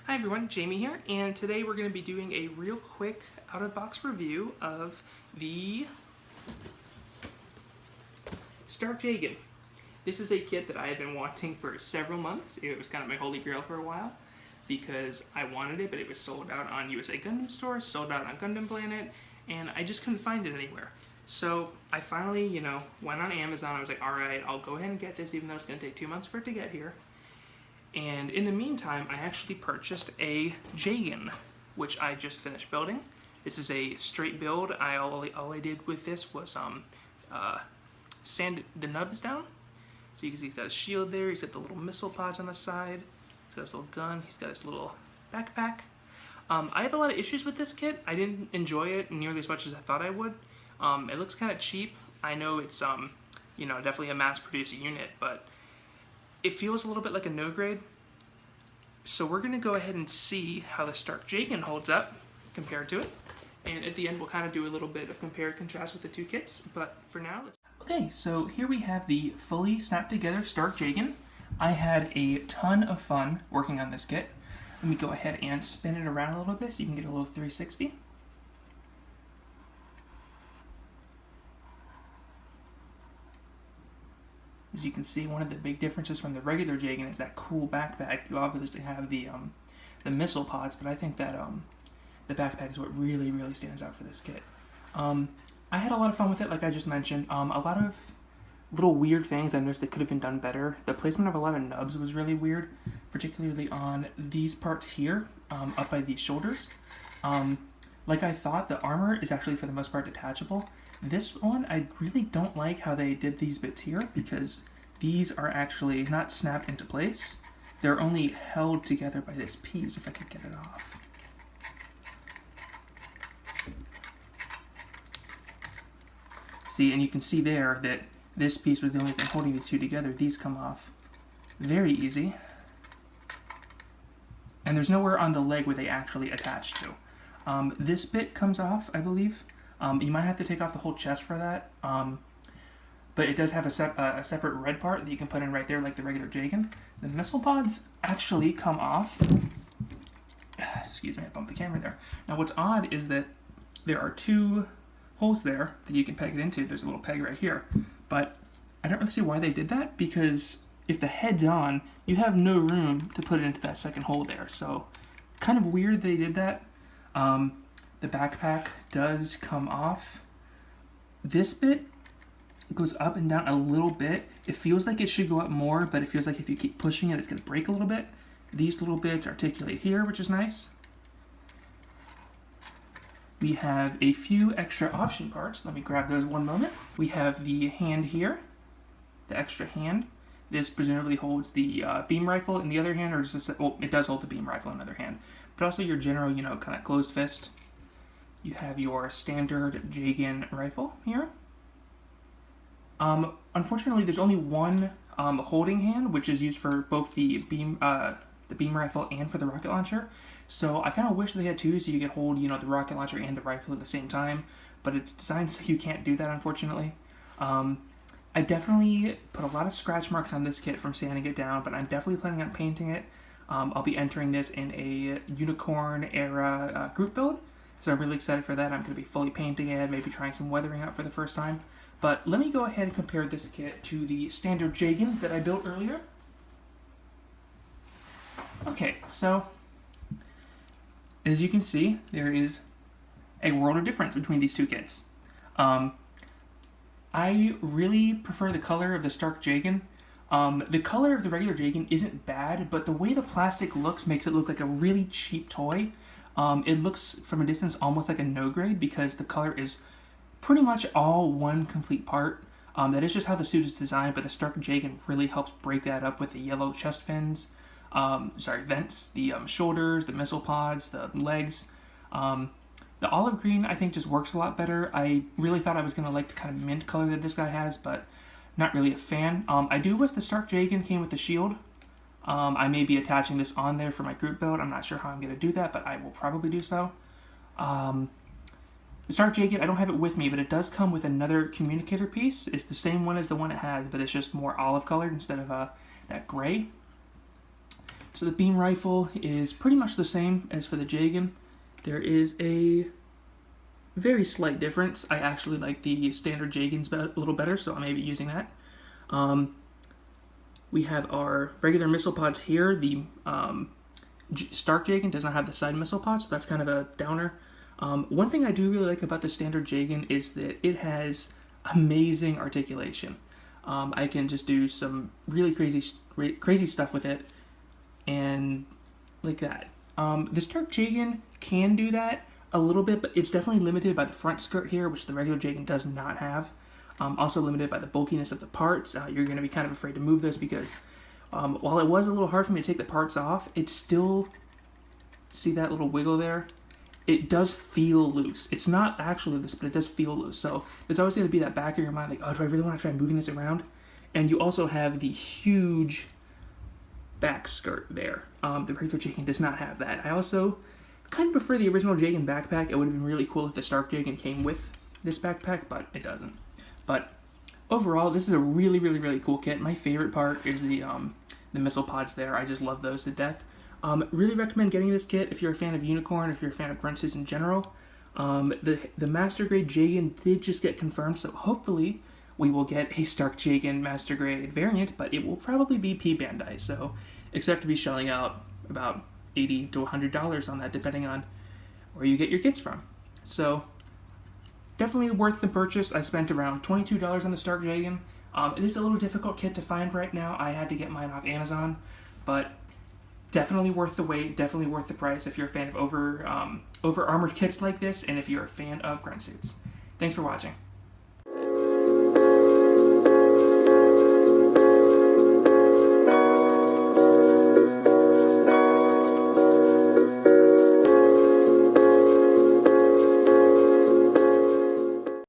Hi everyone, Jamie here, and today we're going to be doing a real quick out-of-box review of the Stark Jegan. This is a kit that I have been wanting for several months. It was kind of my holy grail for a while because I wanted it, but it was sold out on USA Gundam Store, sold out on Gundam Planet, and I just couldn't find it anywhere. So I finally, went on Amazon. I was like, alright, I'll go ahead and get this even though it's going to take 2 months for it to get here. And in the meantime, I actually purchased a Jegan, which I just finished building. This is a straight build. All I did with this was sand the nubs down. So you can see he's got his shield there. He's got the little missile pods on the side. He's got his little gun. He's got his little backpack. I have a lot of issues with this kit. I didn't enjoy it nearly as much as I thought I would. It looks kind of cheap. I know it's definitely a mass-produced unit, but it feels a little bit like a no grade. So we're going to go ahead and see how the Stark Jegan holds up compared to it. And at the end, we'll kind of do a little bit of compare and contrast with the two kits. But for now, Okay, so here we have the fully snapped together Stark Jegan. I had a ton of fun working on this kit. Let me go ahead and spin it around a little bit so you can get a little 360. As you can see, one of the big differences from the regular Jegan is that cool backpack. You obviously have the missile pods, but I think that the backpack is what really stands out for this kit. I had a lot of fun with it, like I just mentioned. A lot of little weird things I noticed that could have been done better. The placement of a lot of nubs was really weird, particularly on these parts here, up by these shoulders. Like I thought, the armor is actually for the most part detachable. This one, I really don't like how they did these bits here because these are actually not snapped into place. They're only held together by this piece, if I could get it off. See, and you can see there that this piece was the only thing holding these two together. These come off very easy. And there's nowhere on the leg where they actually attach to. This bit comes off, I believe. You might have to take off the whole chest for that, but it does have a separate red part that you can put in right there like the regular Jegan. The missile pods actually come off. Excuse me, I bumped the camera there. Now what's odd is that there are two holes there that you can peg it into. There's a little peg right here, but I don't really see why they did that because if the head's on, you have no room to put it into that second hole there. So kind of weird they did that. The backpack does come off. This bit goes up and down a little bit. It feels like it should go up more, but it feels like if you keep pushing it, it's going to break a little bit. These little bits articulate here, which is nice. We have a few extra option parts. Let me grab those one moment. We have the hand here, the extra hand. This presumably holds the beam rifle in the other hand, or is this, well, it does hold the beam rifle in the other hand, but also your general, kind of closed fist. You have your standard Jegan rifle here. Unfortunately, there's only one holding hand, which is used for both the beam rifle and for the rocket launcher. So I kind of wish they had two, so you could hold, the rocket launcher and the rifle at the same time. But it's designed so you can't do that, unfortunately. I definitely put a lot of scratch marks on this kit from sanding it down, but I'm definitely planning on painting it. I'll be entering this in a Unicorn era group build. So I'm really excited for that. I'm going to be fully painting it, maybe trying some weathering out for the first time. But let me go ahead and compare this kit to the standard Jegan that I built earlier. Okay, so as you can see, there is a world of difference between these two kits. I really prefer the color of the Stark Jegan. The color of the regular Jegan isn't bad, but the way the plastic looks makes it look like a really cheap toy. It looks from a distance almost like a no grade because the color is pretty much all one complete part. That is just how the suit is designed, but the Stark Jegan really helps break that up with the yellow chest vents, the shoulders, the missile pods, the legs. The olive green I think just works a lot better. I really thought I was going to like the kind of mint color that this guy has, but not really a fan. I do wish the Stark Jegan came with the shield. I may be attaching this on there for my group build. I'm not sure how I'm going to do that, but I will probably do so. The Stark Jegan, I don't have it with me, but it does come with another communicator piece. It's the same one as the one it has, but it's just more olive colored instead of that gray. So the beam rifle is pretty much the same as for the Jegan. There is a very slight difference. I actually like the standard Jagans a little better, so I may be using that. We have our regular missile pods here. The Stark Jegan does not have the side missile pods, so that's kind of a downer. One thing I do really like about the standard Jegan is that it has amazing articulation. I can just do some really crazy stuff with it, and like that. The Stark Jegan can do that a little bit, but it's definitely limited by the front skirt here, which the regular Jegan does not have. Also limited by the bulkiness of the parts. You're going to be kind of afraid to move this because while it was a little hard for me to take the parts off, it still, see that little wiggle there? It does feel loose. It's not actually loose, but it does feel loose. So there's always going to be that back of your mind, like, oh, do I really want to try moving this around? And you also have the huge back skirt there. The regular Jegan does not have that. I also kind of prefer the original Jegan backpack. It would have been really cool if the Stark Jegan came with this backpack, but it doesn't. But overall, this is a really cool kit. My favorite part is the missile pods there. I just love those to death. Really recommend getting this kit if you're a fan of Unicorn, if you're a fan of grunt suits in general. The Master Grade Jegan did just get confirmed, so hopefully we will get a Stark Jegan Master Grade variant, but it will probably be P Bandai, so expect to be shelling out about $80 to $100 on that, depending on where you get your kits from. So definitely worth the purchase. I spent around $22 on the Stark Jegan. It is a little difficult kit to find right now. I had to get mine off Amazon, but definitely worth the wait, definitely worth the price if you're a fan of over armored kits like this, and if you're a fan of grunt suits. Thanks for watching.